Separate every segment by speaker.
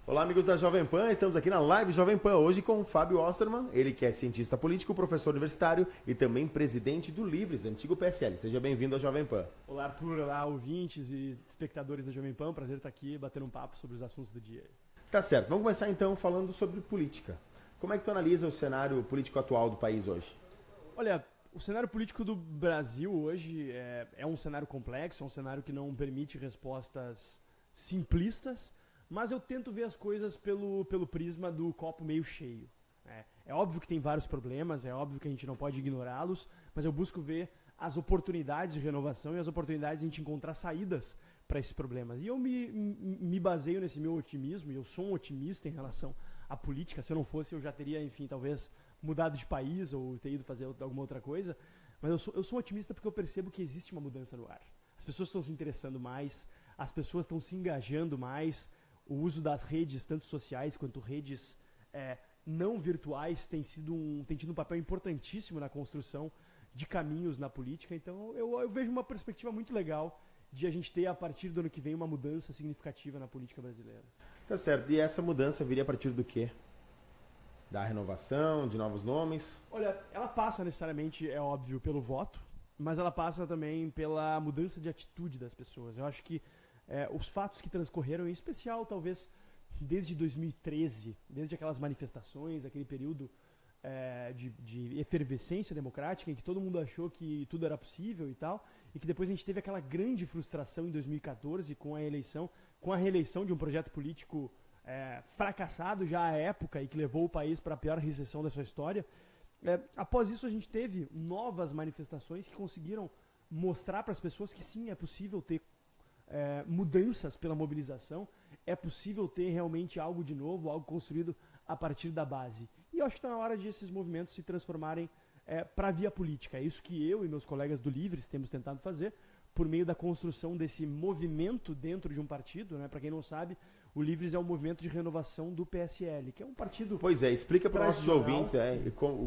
Speaker 1: Olá, amigos da Jovem Pan, estamos aqui na Live Jovem Pan, hoje com o Fábio Osterman, ele que é cientista político, professor universitário e também presidente do Livres, antigo PSL. Seja bem-vindo ao Jovem Pan.
Speaker 2: Olá, Arthur, olá, ouvintes e espectadores da Jovem Pan, prazer estar aqui batendo um papo sobre os assuntos do dia.
Speaker 1: Tá certo, vamos começar então falando sobre política. Como é que tu analisa o cenário político atual do país hoje?
Speaker 2: Olha, o cenário político do Brasil hoje é um cenário complexo, é um cenário que não permite respostas simplistas, mas eu tento ver as coisas pelo prisma do copo meio cheio. É óbvio que tem vários problemas, é óbvio que a gente não pode ignorá-los, mas eu busco ver as oportunidades de renovação e as oportunidades de a gente encontrar saídas para esses problemas. E eu me baseio nesse meu otimismo, e eu sou um otimista em relação à política. Se eu não fosse, eu já teria, enfim, talvez mudado de país ou ter ido fazer alguma outra coisa. Mas eu sou um otimista porque eu percebo que existe uma mudança no ar. As pessoas estão se interessando mais, as pessoas estão se engajando mais. O uso das redes, tanto sociais quanto redes não virtuais, tem tido um papel importantíssimo na construção de caminhos na política. Então eu vejo uma perspectiva muito legal de a gente ter, a partir do ano que vem, uma mudança significativa na política brasileira.
Speaker 1: Tá certo, e essa mudança viria a partir do quê? Da renovação, de novos nomes?
Speaker 2: Olha, ela passa necessariamente, é óbvio, pelo voto, mas ela passa também pela mudança de atitude das pessoas. Eu acho que os fatos que transcorreram, em especial, talvez, desde 2013, desde aquelas manifestações, aquele período de efervescência democrática, em que todo mundo achou que tudo era possível e tal, e que depois a gente teve aquela grande frustração em 2014 com a reeleição de um projeto político fracassado já à época e que levou o país para a pior recessão da sua história. Após isso, a gente teve novas manifestações que conseguiram mostrar para as pessoas que sim, é possível ter mudanças pela mobilização, é possível ter realmente algo de novo, algo construído a partir da base. E eu acho que está na hora de esses movimentos se transformarem para a via política. É isso que eu e meus colegas do Livres temos tentado fazer, por meio da construção desse movimento dentro de um partido. Para quem não sabe, o Livres é um movimento de renovação do PSL, que é um partido...
Speaker 1: Pois é, explica para os nossos ouvintes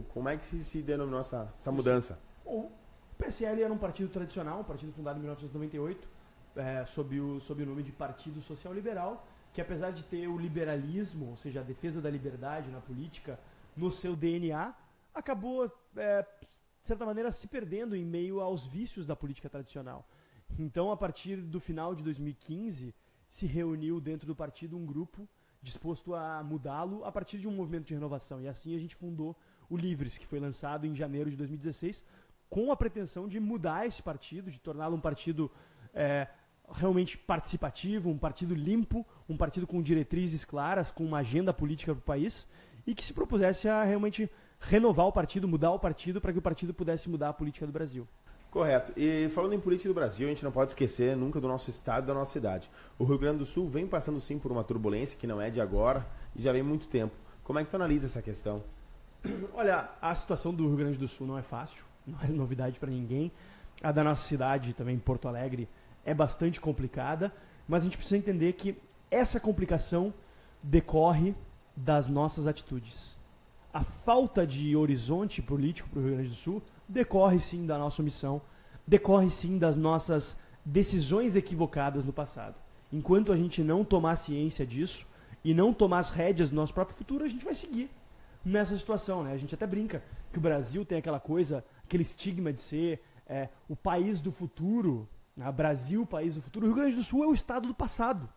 Speaker 1: como é que se denominou essa mudança.
Speaker 2: Bom, o PSL era um partido tradicional, um partido fundado em 1998, sob o nome de Partido Social Liberal, que apesar de ter o liberalismo, ou seja, a defesa da liberdade na política, no seu DNA, acabou, de certa maneira, se perdendo em meio aos vícios da política tradicional. Então, a partir do final de 2015, se reuniu dentro do partido um grupo disposto a mudá-lo a partir de um movimento de renovação. E assim a gente fundou o Livres, que foi lançado em janeiro de 2016, com a pretensão de mudar esse partido, de torná-lo um partido realmente participativo, um partido limpo, um partido com diretrizes claras, com uma agenda política para o país, e que se propusesse a realmente renovar o partido, mudar o partido, para que o partido pudesse mudar a política do Brasil.
Speaker 1: Correto. E falando em política do Brasil, a gente não pode esquecer nunca do nosso estado e da nossa cidade. O Rio Grande do Sul vem passando sim por uma turbulência que não é de agora e já vem muito tempo. Como é que tu analisa essa questão?
Speaker 2: Olha, a situação do Rio Grande do Sul não é fácil, não é novidade para ninguém. A da nossa cidade, também Porto Alegre, é bastante complicada, mas a gente precisa entender que essa complicação decorre das nossas atitudes. A falta de horizonte político para o Rio Grande do Sul decorre sim da nossa omissão, decorre sim das nossas decisões equivocadas no passado. Enquanto a gente não tomar ciência disso e não tomar as rédeas do nosso próprio futuro, a gente vai seguir nessa situação. A gente até brinca que o Brasil tem aquela coisa, aquele estigma de ser o país do futuro, Brasil, país do futuro. O Rio Grande do Sul é o estado do passado.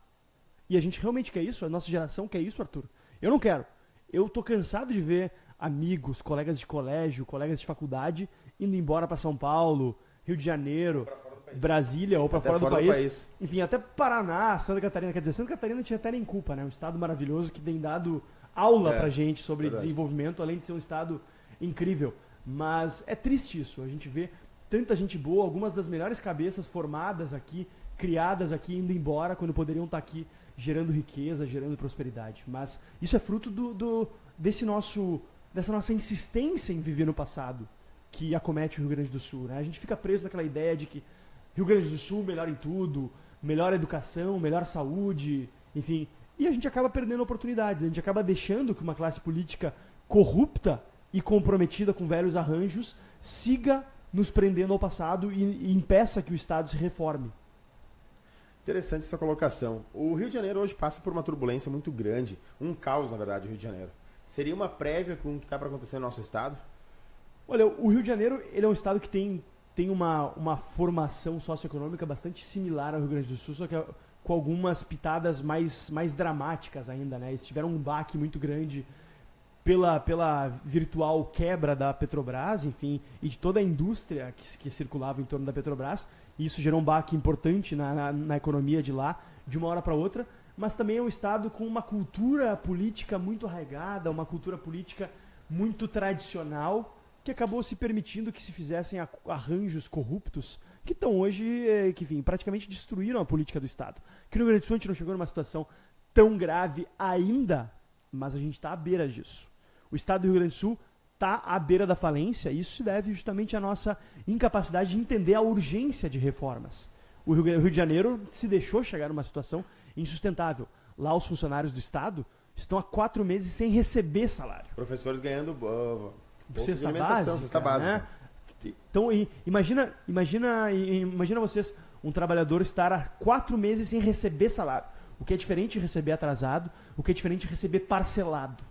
Speaker 2: E a gente realmente quer isso? A nossa geração quer isso, Arthur? Eu não quero. Eu tô cansado de ver amigos, colegas de colégio, colegas de faculdade indo embora para São Paulo, Rio de Janeiro, Brasília ou para fora do país. Enfim, até Paraná, Santa Catarina. Quer dizer, Santa Catarina não tinha até nem culpa, né? Um estado maravilhoso que tem dado aula pra gente sobre desenvolvimento, além de ser um estado incrível. Mas é triste isso. A gente vê tanta gente boa, algumas das melhores cabeças formadas aqui, criadas aqui, indo embora, quando poderiam estar aqui gerando riqueza, gerando prosperidade. Mas isso é fruto dessa nossa insistência em viver no passado, que acomete o Rio Grande do Sul. A gente fica preso naquela ideia de que Rio Grande do Sul melhor em tudo, melhor educação, melhor saúde, enfim. E a gente acaba perdendo oportunidades, a gente acaba deixando que uma classe política corrupta e comprometida com velhos arranjos siga nos prendendo ao passado e impeça que o Estado se reforme.
Speaker 1: Interessante essa colocação. O Rio de Janeiro hoje passa por uma turbulência muito grande, um caos, na verdade, o Rio de Janeiro. Seria uma prévia com o que está para acontecer no nosso estado?
Speaker 2: Olha, o Rio de Janeiro ele é um estado que tem uma formação socioeconômica bastante similar ao Rio Grande do Sul, só que com algumas pitadas mais dramáticas ainda, né? Eles tiveram um baque muito grande pela virtual quebra da Petrobras, enfim, e de toda a indústria que circulava em torno da Petrobras. E isso gerou um baque importante na economia de lá, de uma hora para outra. Mas também é um estado com uma cultura política muito arraigada, uma cultura política muito tradicional, que acabou se permitindo que se fizessem arranjos corruptos que estão hoje, que enfim, praticamente destruíram a política do Estado. Aqui no Rio Grande do Sul a gente não chegou numa situação tão grave ainda, mas a gente está à beira disso. O Estado do Rio Grande do Sul está à beira da falência e isso se deve justamente à nossa incapacidade de entender a urgência de reformas. O Rio de Janeiro se deixou chegar numa situação insustentável. Lá os funcionários do Estado estão há 4 meses sem receber salário.
Speaker 1: Professores ganhando
Speaker 2: cesta básica, né? Então, imagina vocês, um trabalhador estar há 4 meses sem receber salário. O que é diferente de receber atrasado, o que é diferente de receber parcelado.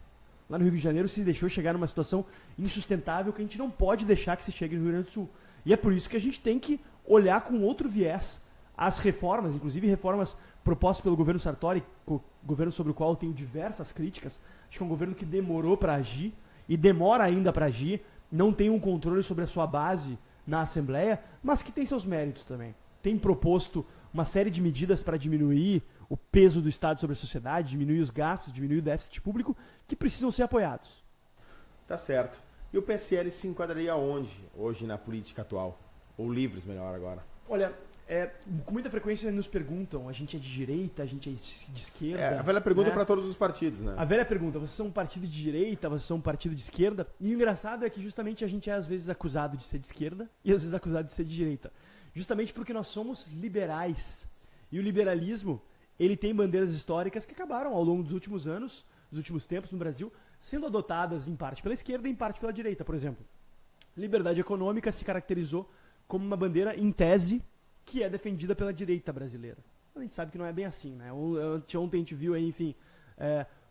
Speaker 2: Lá no Rio de Janeiro se deixou chegar numa situação insustentável que a gente não pode deixar que se chegue no Rio Grande do Sul. E é por isso que a gente tem que olhar com outro viés as reformas, inclusive reformas propostas pelo governo Sartori, governo sobre o qual eu tenho diversas críticas. Acho que é um governo que demorou para agir e demora ainda para agir, não tem um controle sobre a sua base na Assembleia, mas que tem seus méritos também. Tem proposto uma série de medidas para diminuir o peso do Estado sobre a sociedade, diminuir os gastos, diminuir o déficit público, que precisam ser apoiados.
Speaker 1: Tá certo. E o PSL se enquadraria onde hoje na política atual? Ou livres, melhor agora?
Speaker 2: Olha, com muita frequência nos perguntam, a gente é de direita, a gente é de esquerda.
Speaker 1: É a velha pergunta,
Speaker 2: né?
Speaker 1: Para todos os partidos, né?
Speaker 2: A velha pergunta, vocês são um partido de direita, vocês são um partido de esquerda? E o engraçado é que justamente a gente é às vezes acusado de ser de esquerda e às vezes acusado de ser de direita. Justamente porque nós somos liberais. E o liberalismo, ele tem bandeiras históricas que acabaram ao longo dos últimos anos, dos últimos tempos no Brasil, sendo adotadas em parte pela esquerda e em parte pela direita. Por exemplo, liberdade econômica se caracterizou como uma bandeira, em tese, que é defendida pela direita brasileira. A gente sabe que não é bem assim, né? Ontem a gente viu aí, enfim,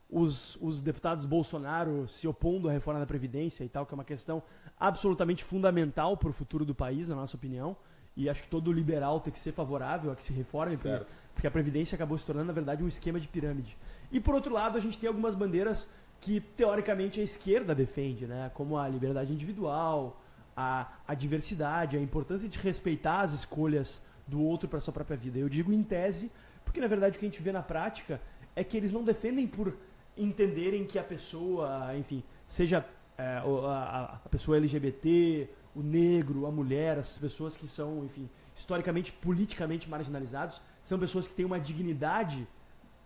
Speaker 2: os deputados Bolsonaro se opondo à reforma da Previdência e tal, que é uma questão absolutamente fundamental para o futuro do país, na nossa opinião. E acho que todo liberal tem que ser favorável a que se reforme, porque a Previdência acabou se tornando, na verdade, um esquema de pirâmide. E, por outro lado, a gente tem algumas bandeiras que, teoricamente, a esquerda defende, né? Como a liberdade individual, a diversidade, a importância de respeitar as escolhas do outro para sua própria vida. Eu digo em tese, porque, na verdade, o que a gente vê na prática é que eles não defendem por entenderem que a pessoa, enfim, seja a pessoa LGBT, o negro, a mulher, essas pessoas que são, enfim, historicamente, politicamente marginalizados, são pessoas que têm uma dignidade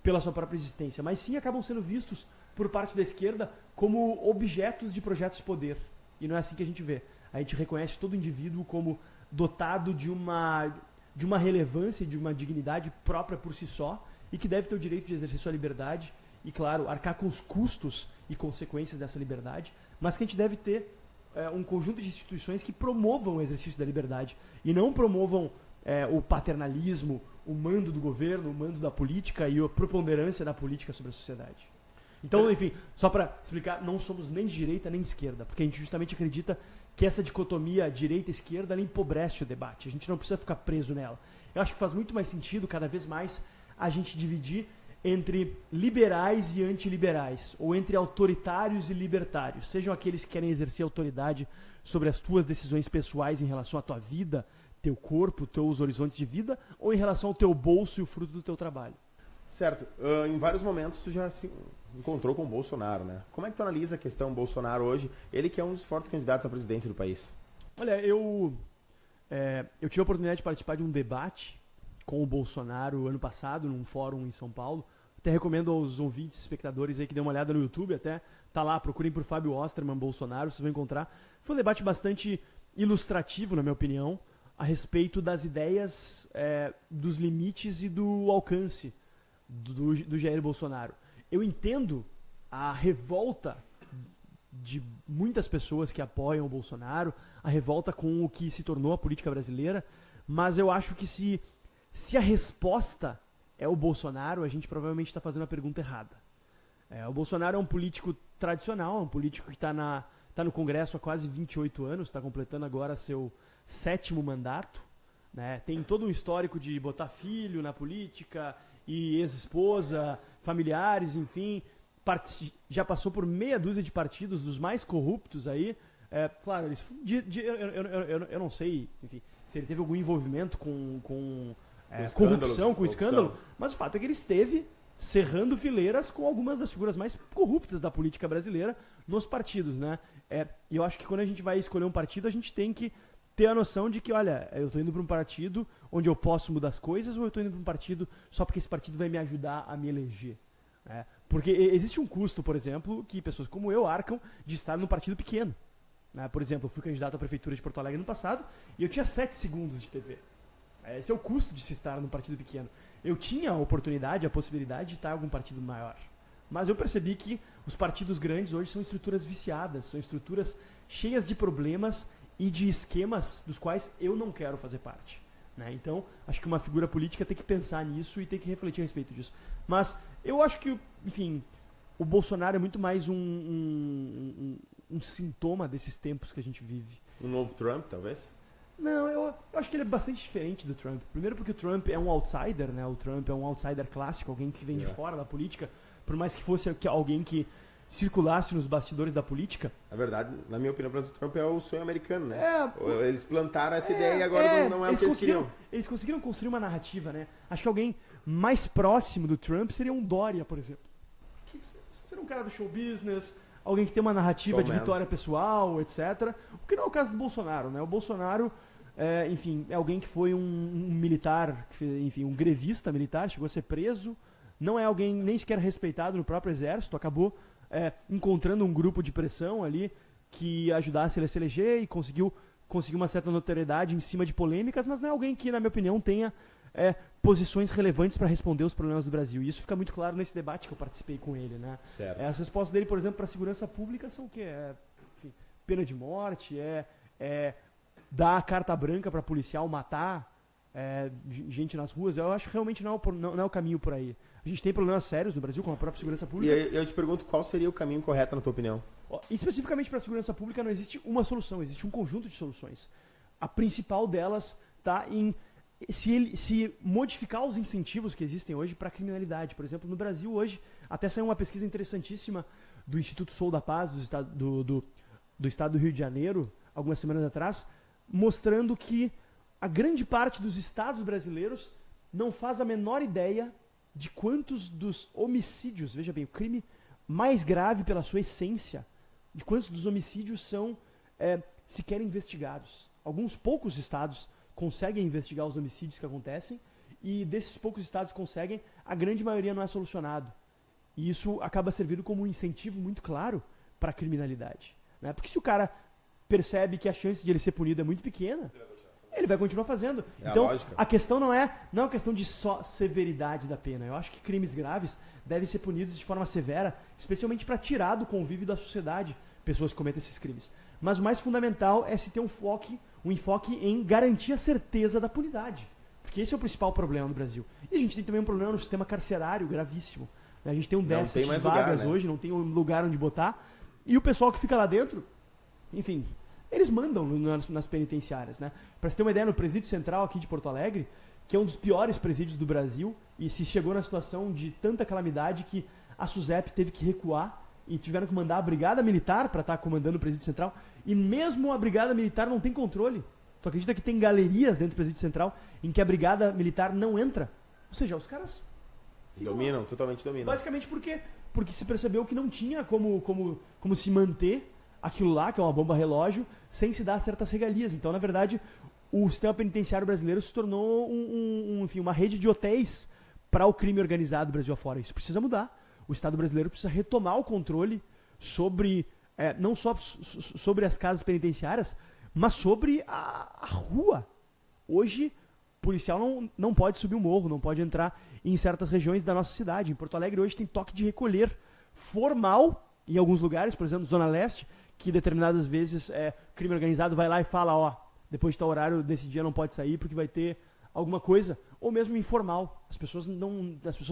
Speaker 2: pela sua própria existência, mas sim acabam sendo vistos por parte da esquerda como objetos de projetos de poder. E não é assim que a gente vê. A gente reconhece todo indivíduo como dotado de uma relevância, de uma dignidade própria por si só, e que deve ter o direito de exercer sua liberdade e, claro, arcar com os custos e consequências dessa liberdade, mas que a gente deve ter um conjunto de instituições que promovam o exercício da liberdade e não promovam o paternalismo, o mando do governo, o mando da política e a preponderância da política sobre a sociedade. Então, enfim, só para explicar, não somos nem de direita nem de esquerda, porque a gente justamente acredita que essa dicotomia direita-esquerda empobrece o debate. A gente não precisa ficar preso nela. Eu acho que faz muito mais sentido, cada vez mais, a gente dividir entre liberais e antiliberais, ou entre autoritários e libertários, sejam aqueles que querem exercer autoridade sobre as tuas decisões pessoais em relação à tua vida, teu corpo, teus horizontes de vida, ou em relação ao teu bolso e o fruto do teu trabalho.
Speaker 1: Certo. Em vários momentos tu já se encontrou com o Bolsonaro, né? Como é que tu analisa a questão Bolsonaro hoje? Ele que é um dos fortes candidatos à presidência do país.
Speaker 2: Olha, eu tive a oportunidade de participar de um debate com o Bolsonaro ano passado, num fórum em São Paulo. Até recomendo aos ouvintes, espectadores aí que dêem uma olhada no YouTube, até tá lá, procurem por Fábio Osterman Bolsonaro, vocês vão encontrar. Foi um debate bastante ilustrativo, na minha opinião, a respeito das ideias, dos limites e do alcance do Jair Bolsonaro. Eu entendo a revolta de muitas pessoas que apoiam o Bolsonaro, a revolta com o que se tornou a política brasileira, mas eu acho que se se a resposta é o Bolsonaro, a gente provavelmente está fazendo a pergunta errada. O Bolsonaro é um político tradicional, um político que está no Congresso há quase 28 anos, está completando agora seu 7º mandato, né? Tem todo um histórico de botar filho na política e ex-esposa, familiares, enfim, já passou por meia dúzia de partidos dos mais corruptos aí. Claro, eu não sei, enfim, se ele teve algum envolvimento com corrupção, com escândalo, mas o fato é que ele esteve cerrando fileiras com algumas das figuras mais corruptas da política brasileira nos partidos, né? E eu acho que quando a gente vai escolher um partido, a gente tem que ter a noção de que, olha, eu estou indo para um partido onde eu posso mudar as coisas, ou eu estou indo para um partido só porque esse partido vai me ajudar a me eleger. Porque existe um custo, por exemplo, que pessoas como eu arcam de estar num partido pequeno. Por exemplo, eu fui candidato à Prefeitura de Porto Alegre no passado e eu tinha 7 segundos de TV. Esse é o custo de se estar num partido pequeno. Eu tinha a oportunidade, a possibilidade de estar em algum partido maior. Mas eu percebi que os partidos grandes hoje são estruturas viciadas, são estruturas cheias de problemas e de esquemas dos quais eu não quero fazer parte. Então, acho que uma figura política tem que pensar nisso e tem que refletir a respeito disso. Mas eu acho que, enfim, o Bolsonaro é muito mais um sintoma desses tempos que a gente vive.
Speaker 1: Um novo Trump, talvez?
Speaker 2: Não, eu acho que ele é bastante diferente do Trump. Primeiro porque o Trump é um outsider, né? O Trump é um outsider clássico, alguém que vem de fora da política, por mais que fosse alguém que circulasse nos bastidores da política.
Speaker 1: Na verdade, na minha opinião, o Trump é o sonho americano, né? Eles plantaram essa ideia e agora não é o que eles queriam.
Speaker 2: Eles conseguiram construir uma narrativa, né? Acho que alguém mais próximo do Trump seria um Dória, por exemplo. Que seria um cara do show business, alguém que tem uma narrativa de vitória pessoal, etc. O que não é o caso do Bolsonaro, né? O Bolsonaro, enfim, é alguém que foi um militar, enfim, um grevista militar, chegou a ser preso, não é alguém nem sequer respeitado no próprio exército, acabou encontrando um grupo de pressão ali que ajudasse ele a se eleger e conseguiu uma certa notoriedade em cima de polêmicas, mas não é alguém que, na minha opinião, tenha posições relevantes para responder os problemas do Brasil. E isso fica muito claro nesse debate que eu participei com ele, né?
Speaker 1: Certo.
Speaker 2: As respostas dele, por exemplo, para a segurança pública são o quê? Enfim, pena de morte, dar a carta branca para policial matar gente nas ruas. Eu acho que realmente não é o caminho por aí. A gente tem problemas sérios no Brasil com a própria segurança pública.
Speaker 1: E eu te pergunto, qual seria o caminho correto, na tua opinião?
Speaker 2: Especificamente para a segurança pública não existe uma solução, existe um conjunto de soluções. A principal delas está em se modificar os incentivos que existem hoje para a criminalidade. Por exemplo, no Brasil hoje, até saiu uma pesquisa interessantíssima do Instituto Sou da Paz, do estado do Rio de Janeiro, algumas semanas atrás, mostrando que a grande parte dos estados brasileiros não faz a menor ideia de quantos dos homicídios, veja bem, o crime mais grave pela sua essência, de quantos dos homicídios são sequer investigados. Alguns poucos estados conseguem investigar os homicídios que acontecem, e desses poucos estados que conseguem, a grande maioria não é solucionado. E isso acaba servindo como um incentivo muito claro para a criminalidade, né? Porque se o cara percebe que a chance de ele ser punido é muito pequena, ele vai continuar fazendo. Então, a questão não é uma questão de só severidade da pena. Eu acho que crimes graves devem ser punidos de forma severa, especialmente para tirar do convívio da sociedade pessoas que cometem esses crimes. Mas o mais fundamental é se ter um enfoque em garantir a certeza da punidade. Porque esse é o principal problema no Brasil. E a gente tem também um problema no sistema carcerário gravíssimo. A gente tem um déficit de vagas hoje, não tem um lugar onde botar. E o pessoal que fica lá dentro, enfim, eles mandam nas penitenciárias, né? Para você ter uma ideia, no Presídio Central aqui de Porto Alegre, que é um dos piores presídios do Brasil, e se chegou na situação de tanta calamidade que a SUSEP teve que recuar e tiveram que mandar a Brigada Militar para estar comandando o Presídio Central, e mesmo a Brigada Militar não tem controle. Tu acredita que tem galerias dentro do Presídio Central em que a Brigada Militar não entra? Ou seja, os caras
Speaker 1: dominam, totalmente dominam.
Speaker 2: Basicamente porque se percebeu que não tinha como se manter aquilo lá, que é uma bomba relógio, sem se dar certas regalias. Então, na verdade, o sistema penitenciário brasileiro se tornou uma rede de hotéis para o crime organizado do Brasil afora. Isso precisa mudar. O Estado brasileiro precisa retomar o controle sobre, não só sobre as casas penitenciárias, mas sobre a rua. Hoje, o policial não pode subir o morro, não pode entrar em certas regiões da nossa cidade. Em Porto Alegre, hoje, tem toque de recolher formal em alguns lugares, por exemplo, Zona Leste, que determinadas vezes crime organizado vai lá e fala, depois de tal horário, desse dia não pode sair porque vai ter alguma coisa, ou mesmo informal. As pessoas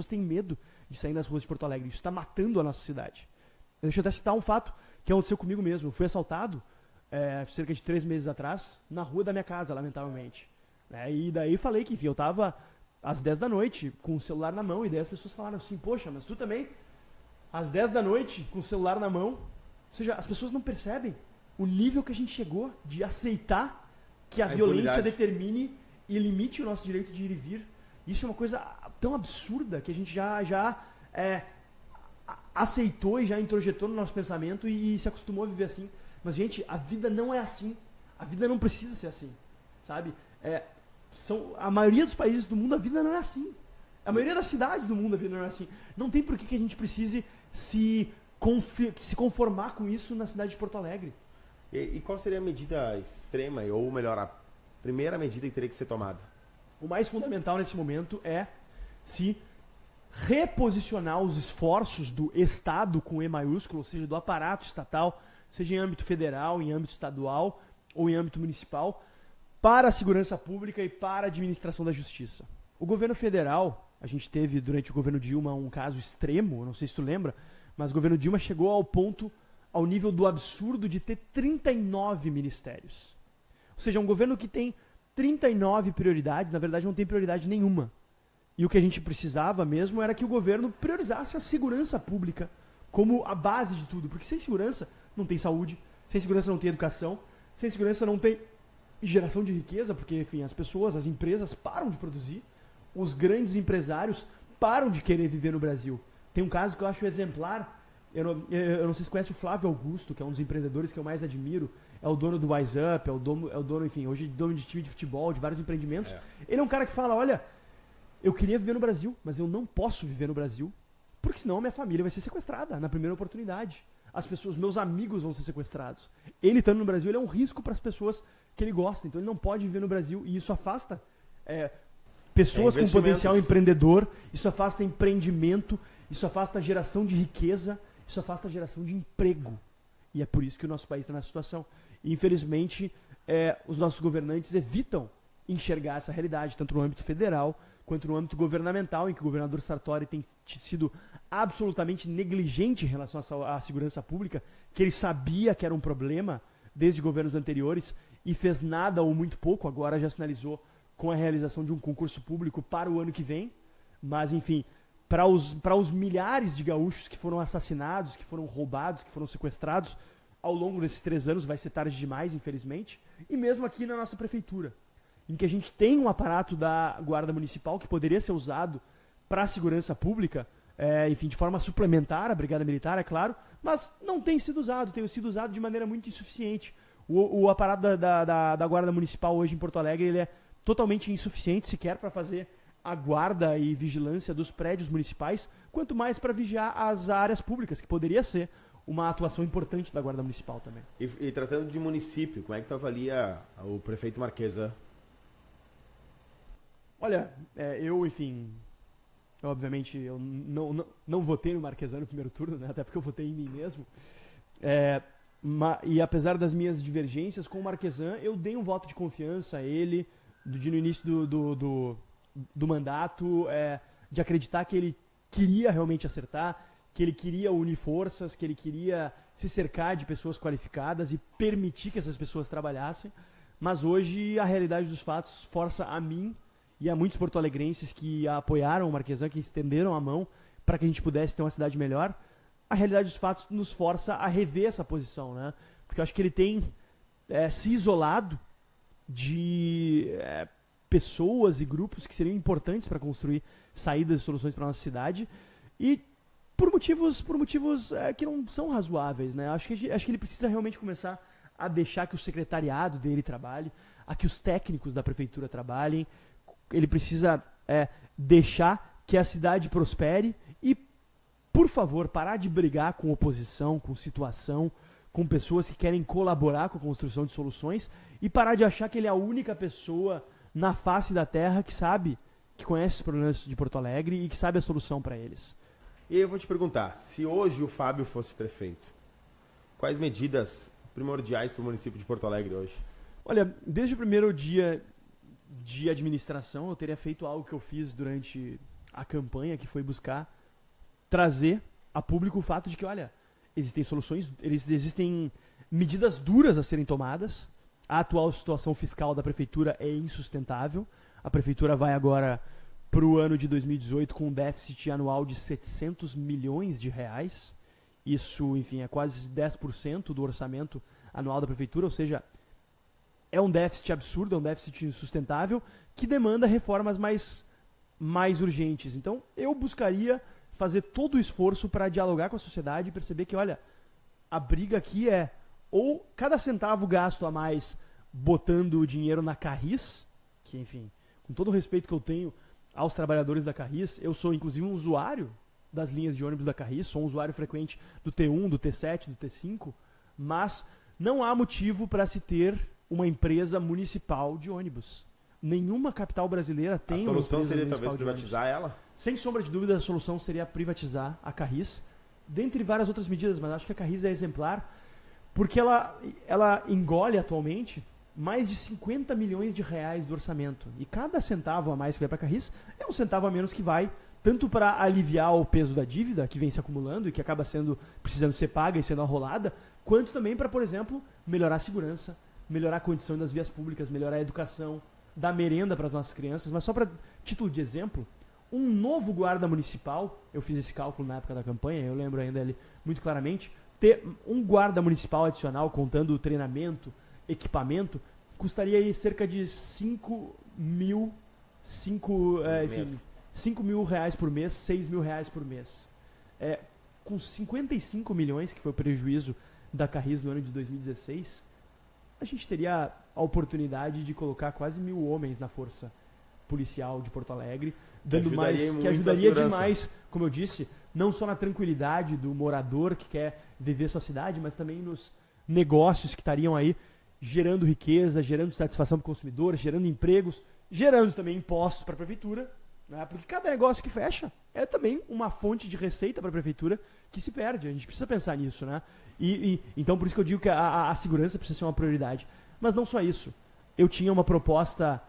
Speaker 2: têm medo de sair nas ruas de Porto Alegre. Isso está matando a nossa cidade. Deixa eu até citar um fato que aconteceu comigo mesmo. Eu fui assaltado cerca de 3 meses atrás, na rua da minha casa, lamentavelmente. E daí falei que, enfim, eu tava às 10 da noite com o celular na mão, e daí as pessoas falaram assim, poxa, mas tu também, às 10 da noite com o celular na mão. Ou seja, as pessoas não percebem o nível que a gente chegou de aceitar que a violência determine e limite o nosso direito de ir e vir. Isso é uma coisa tão absurda que a gente já aceitou e já introjetou no nosso pensamento e se acostumou a viver assim. Mas, gente, a vida não é assim. A vida não precisa ser assim, sabe? A maioria dos países do mundo, a vida não é assim. A maioria das cidades do mundo, a vida não é assim. Não tem por que a gente precise se conformar com isso na cidade de Porto Alegre.
Speaker 1: E qual seria a medida extrema, ou melhor, a primeira medida que teria que ser tomada?
Speaker 2: O mais fundamental nesse momento é se reposicionar os esforços do Estado com E maiúsculo, ou seja, do aparato estatal, seja em âmbito federal, em âmbito estadual ou em âmbito municipal, para a segurança pública e para a administração da justiça. O governo federal, a gente teve durante o governo Dilma um caso extremo, não sei se tu lembra, mas o governo Dilma chegou ao nível do absurdo de ter 39 ministérios. Ou seja, um governo que tem 39 prioridades, na verdade não tem prioridade nenhuma. E o que a gente precisava mesmo era que o governo priorizasse a segurança pública como a base de tudo. Porque sem segurança não tem saúde, sem segurança não tem educação, sem segurança não tem geração de riqueza, porque, enfim, as pessoas, as empresas param de produzir, os grandes empresários param de querer viver no Brasil. Tem um caso que eu acho exemplar. Eu não sei se você conhece o Flávio Augusto, que é um dos empreendedores que eu mais admiro. É o dono do Wise Up, é o dono, enfim, hoje dono de time de futebol, de vários empreendimentos. Ele é um cara que fala, olha, eu queria viver no Brasil, mas eu não posso viver no Brasil, porque senão a minha família vai ser sequestrada na primeira oportunidade. As pessoas, meus amigos vão ser sequestrados. Ele estando no Brasil, ele é um risco para as pessoas que ele gosta, então ele não pode viver no Brasil, e isso afasta pessoas com potencial empreendedor, isso afasta empreendimento, isso afasta a geração de riqueza, isso afasta a geração de emprego. E é por isso que o nosso país está nessa situação. E, infelizmente, os nossos governantes evitam enxergar essa realidade, tanto no âmbito federal quanto no âmbito governamental, em que o governador Sartori tem sido absolutamente negligente em relação à segurança pública, que ele sabia que era um problema desde governos anteriores e fez nada ou muito pouco, agora já sinalizou com a realização de um concurso público para o ano que vem. Mas, enfim, para os milhares de gaúchos que foram assassinados, que foram roubados, que foram sequestrados ao longo desses 3 anos, vai ser tarde demais, infelizmente. E mesmo aqui na nossa prefeitura, em que a gente tem um aparato da Guarda Municipal que poderia ser usado para a segurança pública, enfim, de forma suplementar à Brigada Militar, é claro, mas não tem sido usado, tem sido usado de maneira muito insuficiente. O aparato da Guarda Municipal hoje em Porto Alegre, ele é totalmente insuficiente sequer para fazer a guarda e vigilância dos prédios municipais, quanto mais para vigiar as áreas públicas, que poderia ser uma atuação importante da Guarda Municipal também.
Speaker 1: E tratando de município, como é que tu avalia o prefeito Marquesan?
Speaker 2: Olha, obviamente, eu não votei no Marquesan no primeiro turno, né, até porque eu votei em mim mesmo. E apesar das minhas divergências com o Marquesan, eu dei um voto de confiança a ele, no início do mandato, de acreditar que ele queria realmente acertar, que ele queria unir forças, que ele queria se cercar de pessoas qualificadas e permitir que essas pessoas trabalhassem. Mas hoje a realidade dos fatos força a mim e a muitos porto-alegrenses que apoiaram o Marquesan, que estenderam a mão para que a gente pudesse ter uma cidade melhor. A realidade dos fatos nos força a rever essa posição, né? Porque eu acho que ele tem se isolado de pessoas e grupos que seriam importantes para construir saídas e soluções para a nossa cidade, e por motivos que não são razoáveis, né? Acho que ele precisa realmente começar a deixar que o secretariado dele trabalhe, a que os técnicos da prefeitura trabalhem. Ele precisa deixar que a cidade prospere e, por favor, parar de brigar com oposição, com situação, com pessoas que querem colaborar com a construção de soluções, e parar de achar que ele é a única pessoa na face da terra que sabe, que conhece os problemas de Porto Alegre e que sabe a solução para eles.
Speaker 1: E eu vou te perguntar, se hoje o Fábio fosse prefeito, quais medidas primordiais para o município de Porto Alegre hoje?
Speaker 2: Olha, desde o primeiro dia de administração, eu teria feito algo que eu fiz durante a campanha, que foi buscar trazer a público o fato de que, olha, existem soluções, existem medidas duras a serem tomadas. A atual situação fiscal da prefeitura é insustentável. A prefeitura vai agora para o ano de 2018 com um déficit anual de 700 milhões de reais. Isso, enfim, é quase 10% do orçamento anual da prefeitura, ou seja, é um déficit absurdo, é um déficit insustentável, que demanda reformas mais urgentes. Então, eu buscaria fazer todo o esforço para dialogar com a sociedade e perceber que, olha, a briga aqui é ou cada centavo gasto a mais botando o dinheiro na Carris, que, enfim, com todo o respeito que eu tenho aos trabalhadores da Carris, eu sou, inclusive, um usuário das linhas de ônibus da Carris, sou um usuário frequente do T1, do T7, do T5, mas não há motivo para se ter uma empresa municipal de ônibus. Nenhuma capital brasileira tem uma empresa
Speaker 1: municipal. A solução seria talvez
Speaker 2: de
Speaker 1: privatizar
Speaker 2: ônibus.
Speaker 1: ela?
Speaker 2: Sem sombra de dúvida, a solução seria privatizar a Carris, dentre várias outras medidas, mas acho que a Carris é exemplar, porque ela engole atualmente mais de 50 milhões de reais do orçamento. E cada centavo a mais que vai para a Carris é um centavo a menos que vai tanto para aliviar o peso da dívida que vem se acumulando e que acaba precisando ser paga e sendo arrolada, quanto também para, por exemplo, melhorar a segurança, melhorar a condição das vias públicas, melhorar a educação, dar merenda para as nossas crianças. Mas só para título de exemplo, um novo guarda municipal, eu fiz esse cálculo na época da campanha, eu lembro ainda ele muito claramente, ter um guarda municipal adicional, contando o treinamento, equipamento, custaria aí cerca de 5 mil reais por mês, 6 mil reais por mês. Com 55 milhões, que foi o prejuízo da Carris no ano de 2016, a gente teria a oportunidade de colocar quase 1.000 homens na força policial de Porto Alegre, que ajudaria demais, como eu disse, não só na tranquilidade do morador que quer viver sua cidade, mas também nos negócios que estariam aí gerando riqueza, gerando satisfação para o consumidor, gerando empregos, gerando também impostos para a prefeitura, né? Porque cada negócio que fecha é também uma fonte de receita para a prefeitura que se perde. A gente precisa pensar nisso, né? Então, por isso que eu digo que a segurança precisa ser uma prioridade. Mas não só isso. Eu tinha uma proposta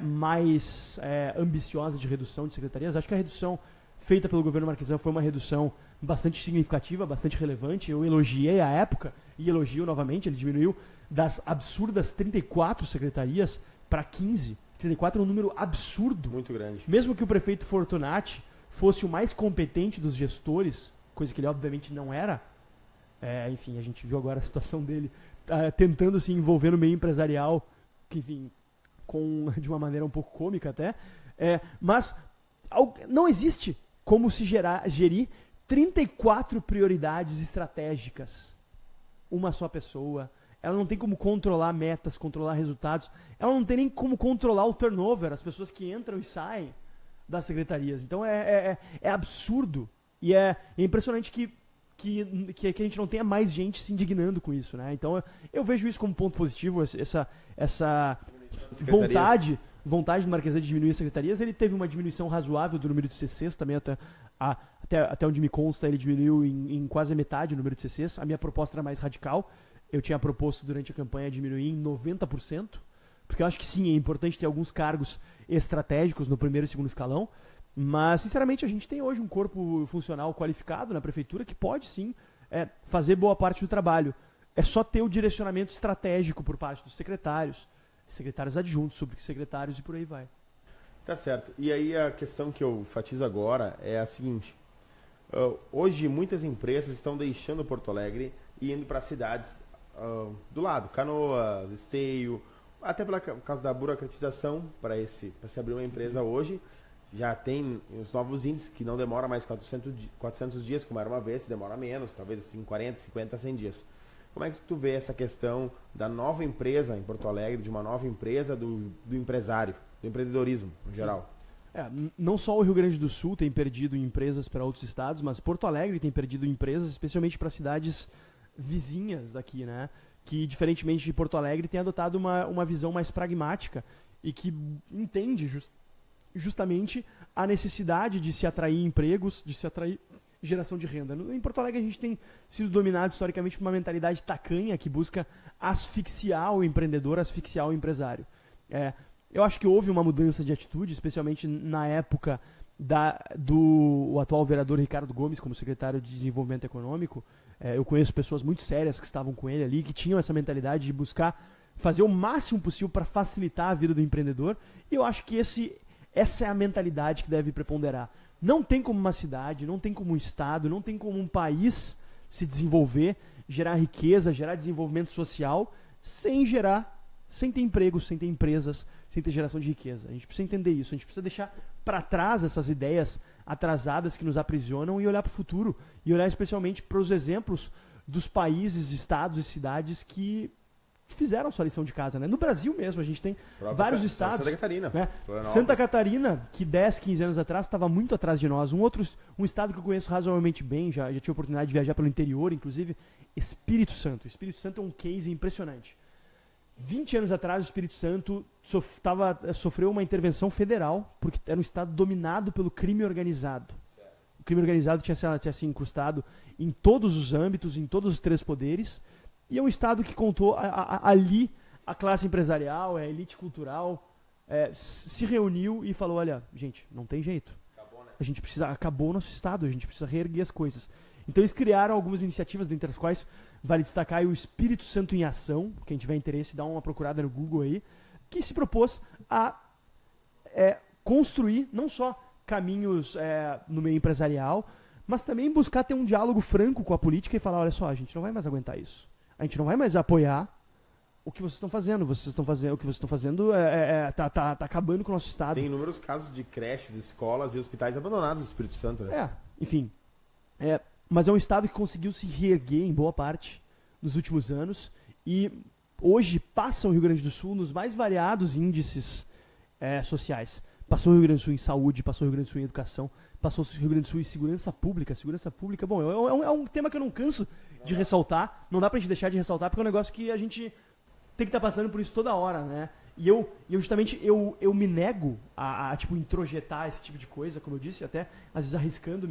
Speaker 2: mais ambiciosa de redução de secretarias. Acho que a redução feita pelo governo Marquesã foi uma redução bastante significativa, bastante relevante. Eu elogiei à época e elogio novamente. Ele diminuiu das absurdas 34 secretarias para 15. 34 é um número absurdo.
Speaker 1: Muito grande.
Speaker 2: Mesmo que o prefeito Fortunati fosse o mais competente dos gestores, coisa que ele obviamente não era, enfim, a gente viu agora a situação dele tentando se envolver no meio empresarial, que, enfim, de uma maneira um pouco cômica até, mas não existe como se gerir 34 prioridades estratégicas. Uma só pessoa. Ela não tem como controlar metas, controlar resultados. Ela não tem nem como controlar o turnover, as pessoas que entram e saem das secretarias. Então é absurdo. E é impressionante que a gente não tenha mais gente se indignando com isso, né? Então eu vejo isso como ponto positivo, essa vontade do Marquesã de diminuir as secretarias. Ele teve uma diminuição razoável do número de CCs, também até onde me consta, ele diminuiu em quase a metade o número de CCs. A minha proposta era mais radical. Eu tinha proposto durante a campanha diminuir em 90%, porque eu acho que sim, é importante ter alguns cargos estratégicos no primeiro e segundo escalão, mas, sinceramente, a gente tem hoje um corpo funcional qualificado na prefeitura que pode, sim, fazer boa parte do trabalho. É só ter o direcionamento estratégico por parte dos secretários adjuntos, subsecretários e por aí vai.
Speaker 1: Tá certo. E aí a questão que eu enfatizo agora é a seguinte. Hoje, muitas empresas estão deixando Porto Alegre e indo para cidades do lado, Canoas, Esteio, até por causa da burocratização para se abrir uma empresa hoje. Já tem os novos índices que não demora mais 400 dias, como era uma vez, demora menos, talvez assim 40, 50, 100 dias. Como é que tu vê essa questão da nova empresa em Porto Alegre, de uma nova empresa do empresário, do empreendedorismo em geral?
Speaker 2: Não só o Rio Grande do Sul tem perdido empresas para outros estados, mas Porto Alegre tem perdido empresas, especialmente para cidades vizinhas daqui, né? Que, diferentemente de Porto Alegre, tem adotado uma visão mais pragmática e que entende justamente a necessidade de se atrair empregos, de se atrair geração de renda. Em Porto Alegre a gente tem sido dominado historicamente por uma mentalidade tacanha que busca asfixiar o empreendedor, asfixiar o empresário. Eu acho que houve uma mudança de atitude, especialmente na época do atual vereador Ricardo Gomes como secretário de Desenvolvimento Econômico. Eu conheço pessoas muito sérias que estavam com ele ali, que tinham essa mentalidade de buscar fazer o máximo possível para facilitar a vida do empreendedor. E eu acho que essa é a mentalidade que deve preponderar. Não tem como uma cidade, não tem como um estado, não tem como um país se desenvolver, gerar riqueza, gerar desenvolvimento social, sem ter empregos, sem ter empresas, sem ter geração de riqueza. A gente precisa entender isso, a gente precisa deixar para trás essas ideias atrasadas que nos aprisionam e olhar para o futuro, e olhar especialmente para os exemplos dos países, estados e cidades que fizeram sua lição de casa, né? No Brasil mesmo, a gente tem vários estados.
Speaker 1: Santa Catarina.
Speaker 2: Né? Santa Catarina, que 10, 15 anos atrás estava muito atrás de nós. Um estado que eu conheço razoavelmente bem, já tive a oportunidade de viajar pelo interior, inclusive, Espírito Santo. O Espírito Santo é um case impressionante. 20 anos atrás, o Espírito Santo sofreu uma intervenção federal, porque era um estado dominado pelo crime organizado. O crime organizado tinha se incrustado em todos os âmbitos, em todos os 3 poderes, e é um estado que contou ali a classe empresarial, a elite cultural, se reuniu e falou, olha, gente, não tem jeito. Acabou, né? Acabou o nosso estado, a gente precisa reerguer as coisas. Então eles criaram algumas iniciativas, dentre as quais vale destacar o Espírito Santo em Ação. Quem tiver interesse, dá uma procurada no Google aí, que se propôs a construir não só caminhos no meio empresarial, mas também buscar ter um diálogo franco com a política e falar, olha só, a gente não vai mais aguentar isso. A gente não vai mais apoiar o que vocês estão fazendo. O que vocês estão fazendo tá acabando com o nosso estado.
Speaker 1: Tem inúmeros casos de creches, escolas e hospitais abandonados no Espírito Santo, né?
Speaker 2: Enfim. Mas é um estado que conseguiu se reerguer em boa parte nos últimos anos e hoje passa o Rio Grande do Sul nos mais variados índices sociais. Passou o Rio Grande do Sul em saúde, passou o Rio Grande do Sul em educação, passou o Rio Grande do Sul em segurança pública. Segurança pública, bom, é um tema que eu não canso de ressaltar. Não dá pra gente deixar de ressaltar, porque é um negócio que a gente tem que estar passando por isso toda hora, né? E eu justamente me nego a tipo, introjetar esse tipo de coisa, como eu disse, até às vezes arriscando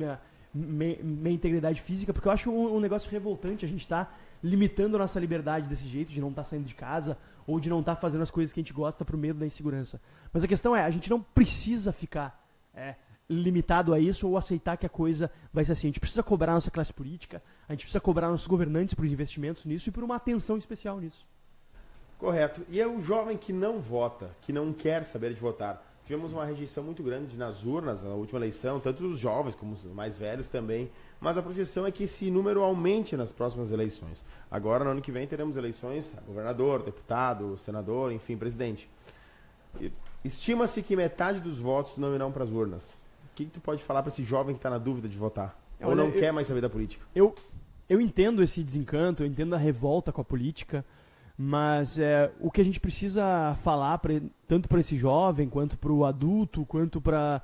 Speaker 2: minha integridade física, porque eu acho um negócio revoltante a gente estar limitando a nossa liberdade desse jeito, de não estar saindo de casa, ou de não estar fazendo as coisas que a gente gosta por medo da insegurança. Mas a questão a gente não precisa ficar limitado a isso ou aceitar que a coisa vai ser assim. A gente precisa cobrar nossa classe política, a gente precisa cobrar nossos governantes por investimentos nisso e por uma atenção especial nisso.
Speaker 1: Correto. E é o jovem que não vota, que não quer saber de votar. Tivemos uma rejeição muito grande nas urnas na última eleição, tanto dos jovens como os mais velhos também, mas a projeção é que esse número aumente nas próximas eleições. Agora, no ano que vem, teremos eleições a governador, deputado, senador, enfim, presidente. Estima-se que metade dos votos não irão para as urnas. O que tu pode falar para esse jovem que está na dúvida de votar? Ou não quer mais saber da política?
Speaker 2: Eu entendo esse desencanto, eu entendo a revolta com a política, mas o que a gente precisa falar, tanto para esse jovem, quanto para o adulto, quanto para,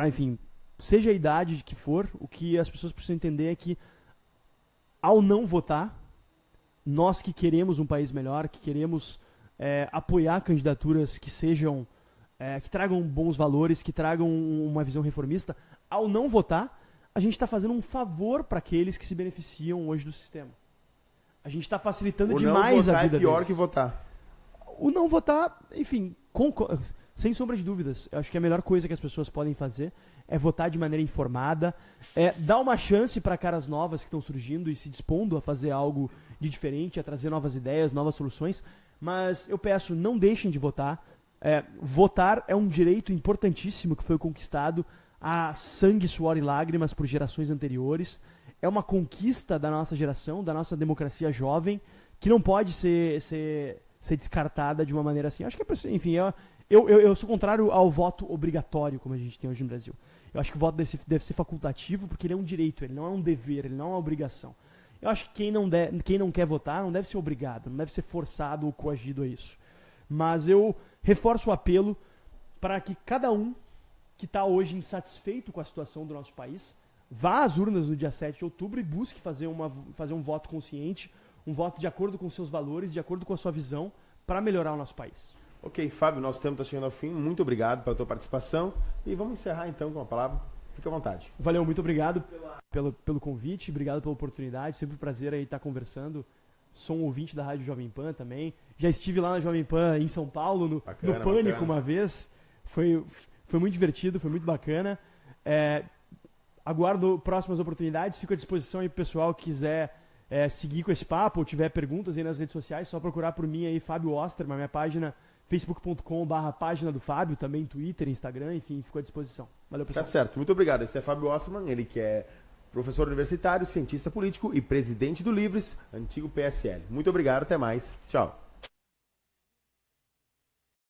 Speaker 2: enfim, seja a idade que for, o que as pessoas precisam entender é que, ao não votar, nós que queremos um país melhor, que queremos apoiar candidaturas que sejam, que tragam bons valores, que tragam uma visão reformista, ao não votar, a gente está fazendo um favor para aqueles que se beneficiam hoje do sistema. A gente está facilitando demais a vida deles. O não votar é pior
Speaker 1: que votar.
Speaker 2: O não votar, enfim, sem sombra de dúvidas, eu acho que a melhor coisa que as pessoas podem fazer é votar de maneira informada, dar uma chance para caras novas que estão surgindo e se dispondo a fazer algo de diferente, a trazer novas ideias, novas soluções, mas eu peço, não deixem de votar. Votar é um direito importantíssimo que foi conquistado a sangue, suor e lágrimas por gerações anteriores. É uma conquista da nossa geração, da nossa democracia jovem, que não pode ser descartada de uma maneira assim. Acho que, enfim, eu sou contrário ao voto obrigatório, como a gente tem hoje no Brasil. Eu acho que o voto deve ser facultativo, porque ele é um direito, ele não é um dever, ele não é uma obrigação. Eu acho que quem não quer votar não deve ser obrigado, não deve ser forçado ou coagido a isso. Mas eu reforço o apelo para que cada um que está hoje insatisfeito com a situação do nosso país vá às urnas no dia 7 de outubro e busque fazer um voto consciente, um voto de acordo com seus valores, de acordo com a sua visão, para melhorar o nosso país.
Speaker 1: Ok, Fábio, nosso tempo está chegando ao fim. Muito obrigado pela tua participação. E vamos encerrar então com a palavra. Fique à vontade.
Speaker 2: Valeu, muito obrigado pelo convite, obrigado pela oportunidade. Sempre um prazer aí estar conversando sou um ouvinte da Rádio Jovem Pan também. Já estive lá na Jovem Pan em São Paulo, no Pânico uma vez. Foi muito divertido, foi muito bacana. Aguardo próximas oportunidades, fico à disposição aí pro pessoal que quiser seguir com esse papo ou tiver perguntas aí nas redes sociais, só procurar por mim aí, Fábio Osterman, minha página facebook.com/página do Fábio, também Twitter, Instagram, enfim, fico à disposição. Valeu, pessoal.
Speaker 1: Tá certo, muito obrigado. Esse é Fábio Osterman, ele que é professor universitário, cientista político e presidente do Livres, antigo PSL. Muito obrigado, até mais. Tchau.